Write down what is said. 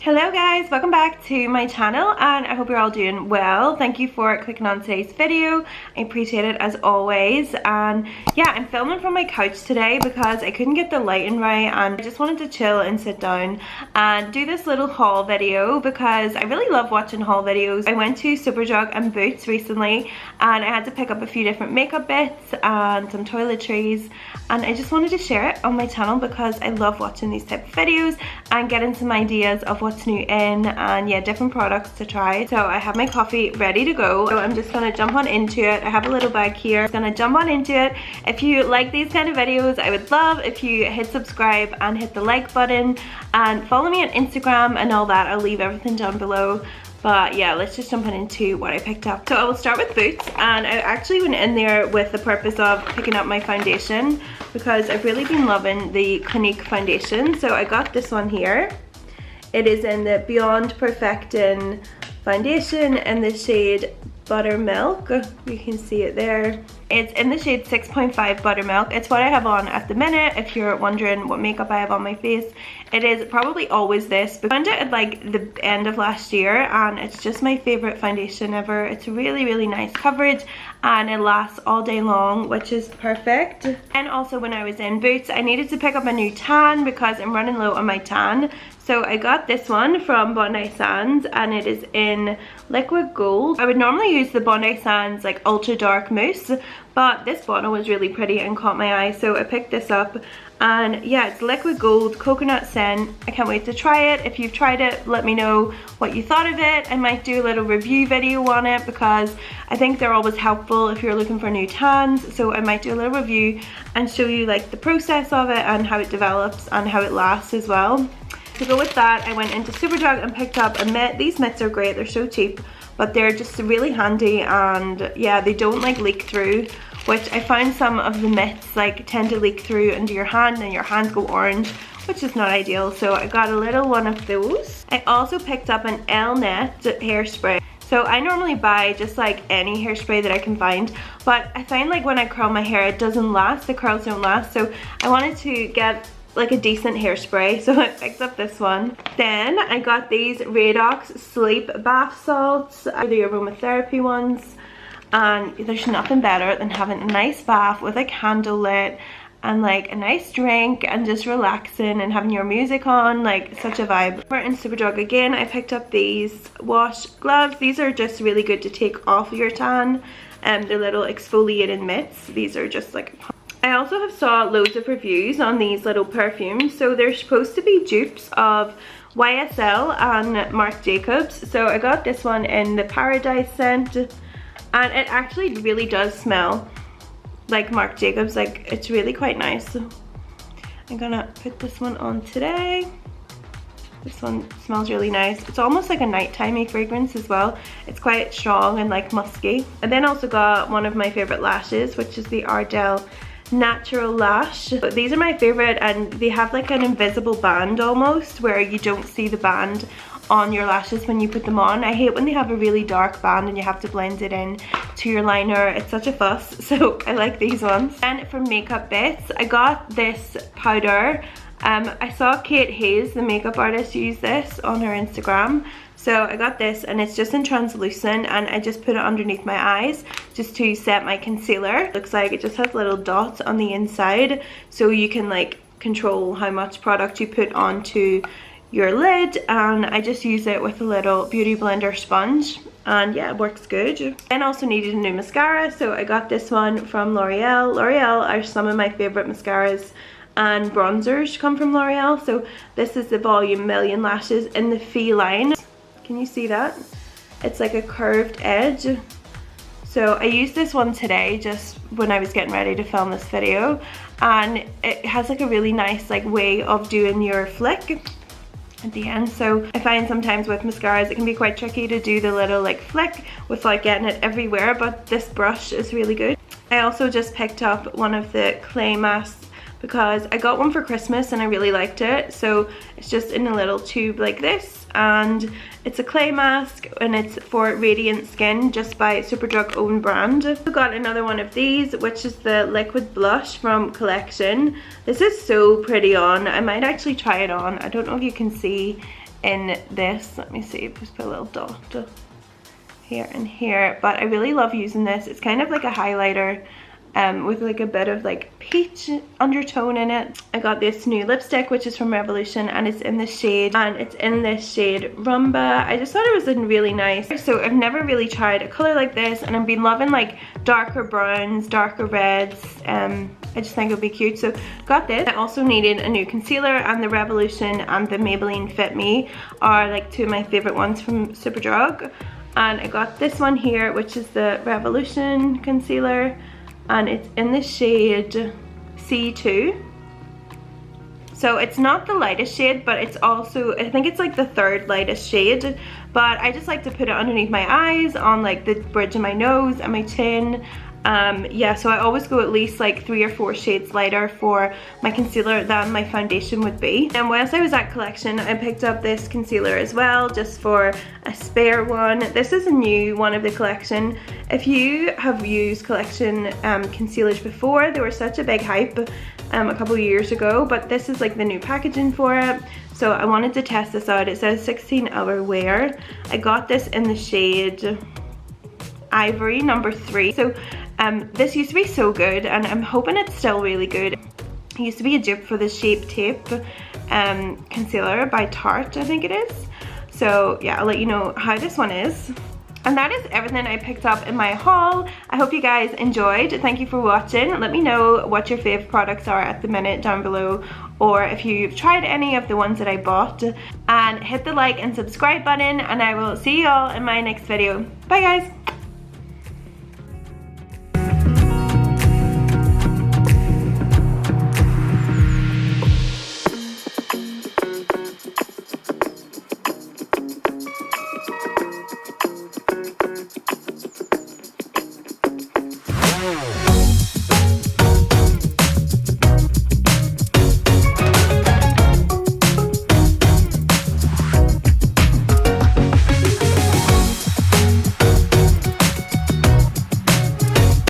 Hello guys, welcome back to my channel and I hope you're all doing well. Thank you for clicking on today's video. I appreciate it as always. And yeah, I'm filming from my couch today because I couldn't get the lighting right and I just wanted to chill and sit down and do this little haul video because I really love watching haul videos. I went to Superdrug and Boots recently and I had to pick up a few different makeup bits and some toiletries, and I just wanted to share it on my channel because I love watching these type of videos and getting some ideas of what's new in, and yeah, different products to try. So I have my coffee ready to go, so I'm just gonna jump on into it. I have a little bag here, I'm gonna jump on into it. If you like these kind of videos, I would love if you hit subscribe and hit the like button and follow me on Instagram and all that. I'll leave everything down below. But yeah, let's just jump on into what I picked up. So I will start with Boots, and I actually went in there with the purpose of picking up my foundation because I've really been loving the Clinique foundation. So I got this one here. It is in the Beyond Perfecting foundation in the shade Buttermilk. You can see it there. It's in the shade 6.5 Buttermilk. It's what I have on at the minute. If you're wondering what makeup I have on my face, it is probably always this. But I found it at like the end of last year and it's just my favorite foundation ever. It's really nice coverage and it lasts all day long, which is perfect. And also when I was in Boots, I needed to pick up a new tan because I'm running low on my tan. So I got this one from Bondi Sands and it is in liquid gold. I would normally use the Bondi Sands like ultra dark mousse, but this bottle was really pretty and caught my eye, so I picked this up. And yeah, it's liquid gold, coconut scent. I can't wait to try it. If you've tried it, let me know what you thought of it. I might do a little review video on it because I think they're always helpful if you're looking for new tans. So I might do a little review and show you like the process of it and how it develops and how it lasts as well. To go with that, I went into Superdrug and picked up a mitt. These mitts are great, they're so cheap, but they're just really handy and yeah, they don't like leak through, which I find some of the mitts like tend to leak through into your hand and your hands go orange, which is not ideal. So I got a little one of those. I also picked up an Elnet hairspray. So I normally buy just like any hairspray that I can find, but I find like when I curl my hair it doesn't last, the curls don't last, so I wanted to get like a decent hairspray, so I picked up this one. Then I got these Radox sleep bath salts, the aromatherapy ones, and there's nothing better than having a nice bath with a candle lit and like a nice drink and just relaxing and having your music on, like such a vibe. We're in Superdrug again. I picked up these wash gloves. These are just really good to take off your tan, and they're little exfoliating mitts. These are just like, I also have saw loads of reviews on these little perfumes. So they're supposed to be dupes of YSL and Marc Jacobs. So I got this one in the Paradise scent and it actually really does smell like Marc Jacobs. Like it's really quite nice. I'm gonna put this one on today. This one smells really nice. It's almost like a nighttime-y fragrance as well. It's quite strong and like musky. I then also got one of my favorite lashes, which is the Ardell Natural Lash. These are my favorite and they have like an invisible band almost where you don't see the band on your lashes when you put them on. I hate when they have a really dark band and you have to blend it in to your liner. It's such a fuss, so I like these ones. And for makeup bits, I got this powder. I saw Kate Hayes, the makeup artist, use this on her Instagram. So I got this and it's just in translucent and I just put it underneath my eyes just to set my concealer. Looks like it just has little dots on the inside, so you can like control how much product you put onto your lid, and I just use it with a little beauty blender sponge and yeah, it works good. And also needed a new mascara, so I got this one from L'Oreal. L'Oreal are some of my favorite mascaras and bronzers come from L'Oreal. So this is the Volume Million Lashes in the Feline. Can you see that? It's like a curved edge. So I used this one today just when I was getting ready to film this video, and it has like a really nice like way of doing your flick at the end. So I find sometimes with mascaras it can be quite tricky to do the little like flick without getting it everywhere, but this brush is really good. I also just picked up one of the clay masks because I got one for Christmas and I really liked it. So it's just in a little tube like this, and it's a clay mask and it's for radiant skin, just by Superdrug own brand. I got another one of these, which is the liquid blush from Collection. This is so pretty on. I might actually try it on. I don't know if you can see in this. Let me see, just put a little dot here and here, but I really love using this. It's kind of like a highlighter with like a bit of like peach undertone in it. I got this new lipstick which is from Revolution, and it's in this shade, Rumba. I just thought it was really nice. So I've never really tried a color like this, and I've been loving like darker browns, darker reds. I just think it would be cute, so got this. I also needed a new concealer, and the Revolution and the Maybelline Fit Me are like two of my favorite ones from Superdrug. And I got this one here, which is the Revolution concealer, and it's in the shade C2. So it's not the lightest shade, but it's also, I think it's like the third lightest shade, but I just like to put it underneath my eyes, on like the bridge of my nose and my chin. Yeah, so I always go at least like 3 or 4 shades lighter for my concealer than my foundation would be. And whilst I was at Collection, I picked up this concealer as well, just for a spare one. This is a new one of the Collection. If you have used Collection concealers before, they were such a big hype a couple of years ago, but this is like the new packaging for it. So I wanted to test this out. It says 16-hour wear. I got this in the shade Ivory number 3. So this used to be so good, and I'm hoping it's still really good. It used to be a dupe for the Shape Tape concealer by Tarte, I think it is. So yeah, I'll let you know how this one is. And that is everything I picked up in my haul. I hope you guys enjoyed. Thank you for watching. Let me know what your fave products are at the minute down below, or if you've tried any of the ones that I bought. And hit the like and subscribe button, and I will see you all in my next video. Bye guys.